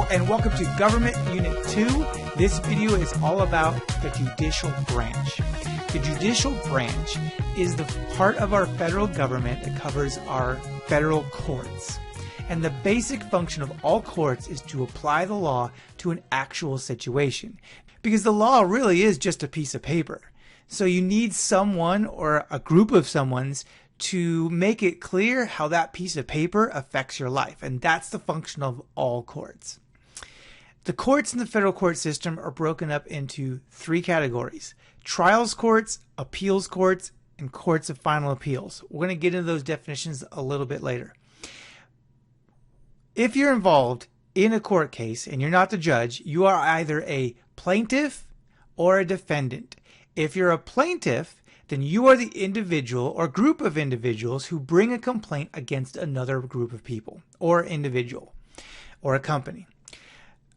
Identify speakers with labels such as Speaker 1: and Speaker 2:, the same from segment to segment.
Speaker 1: and welcome to Government Unit 2. This video is all about the judicial branch. The judicial branch is the part of our federal government that covers our federal courts. And the basic function of all courts is to apply the law to an actual situation. Because the law really is just a piece of paper. So you need someone or a group of someone's to make it clear how that piece of paper affects your life. And that's the function of all courts. The courts in the federal court system are broken up into three categories: trials courts, appeals courts, and courts of final appeals. We're going to get into those definitions a little bit later. If you're involved in a court case and you're not the judge, you are either a plaintiff or a defendant. If you're a plaintiff, then you are the individual or group of individuals who bring a complaint against another group of people or individual or a company.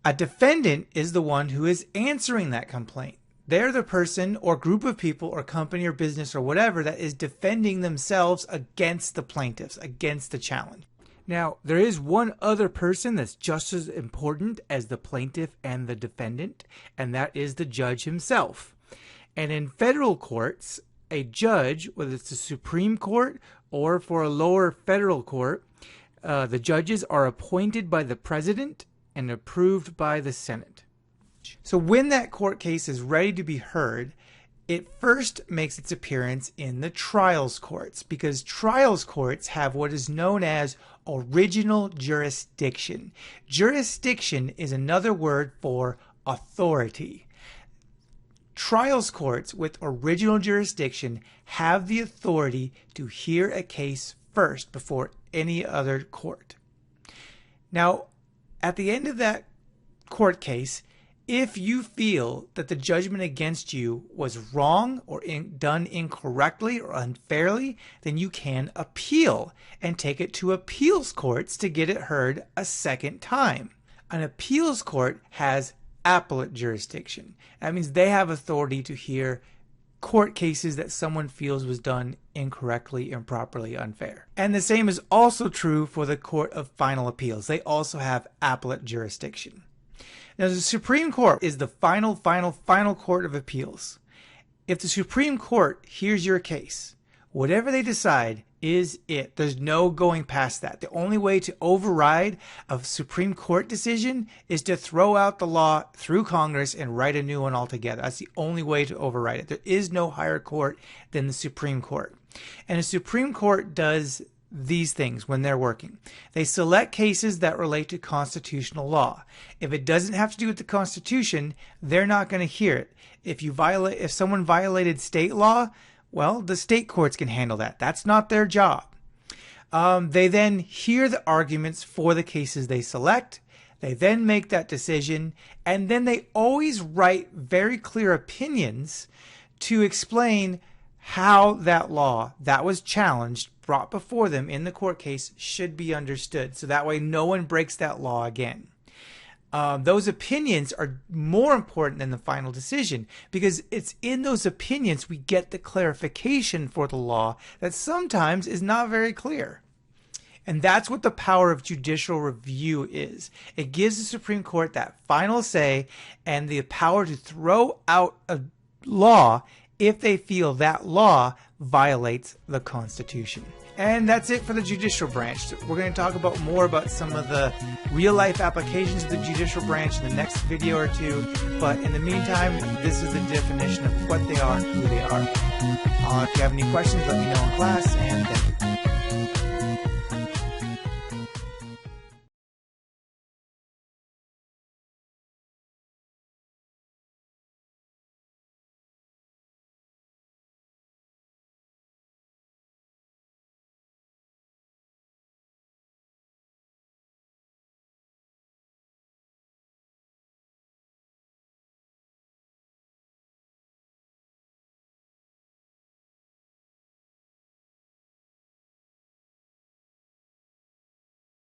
Speaker 1: A defendant is the one who is answering that complaint. They're the person or group of people or company or business or whatever that is defending themselves against the plaintiffs, against the challenge. Now, there is one other person that's just as important as the plaintiff and the defendant, and that is the judge himself. And in federal courts, a judge, whether it's the Supreme Court or for a lower federal court, the judges are appointed by the president and approved by the Senate. So when that court case is ready to be heard, it first makes its appearance in the trials courts, because trials courts have what is known as original jurisdiction. Jurisdiction is another word for authority. Trials courts with original jurisdiction have the authority to hear a case first before any other court. Now, at the end of that court case, if you feel that the judgment against you was wrong or done incorrectly or unfairly, then you can appeal and take it to appeals courts to get it heard a second time. An appeals court has appellate jurisdiction. That means they have authority to hear court cases that someone feels was done incorrectly, improperly, unfair. And the same is also true for the Court of Final Appeals. They also have appellate jurisdiction. Now, the Supreme Court is the final court of appeals. If the Supreme Court hears your case, whatever they decide is it. There's no going past that. The only way to override a Supreme Court decision is to throw out the law through Congress and write a new one altogether. That's the only way to override it. There is no higher court than the Supreme Court. And the Supreme Court does these things when they're working. They select cases that relate to constitutional law. If it doesn't have to do with the Constitution, they're not going to hear it. If someone violated state law, well, the state courts can handle that. That's not their job. They then hear the arguments for the cases they select. They then make that decision, and then they always write very clear opinions to explain how that law that was challenged, brought before them in the court case, should be understood. So that way no one breaks that law again. Those opinions are more important than the final decision, because it's in those opinions we get the clarification for the law that sometimes is not very clear. And that's what the power of judicial review is. It gives the Supreme Court that final say and the power to throw out a law if they feel that law violates the Constitution. And that's it for the judicial branch. We're going to talk more about some of the real-life applications of the judicial branch in the next video or two. But in the meantime, this is the definition of what they are and who they are. If you have any questions, let me know in class, and thank you.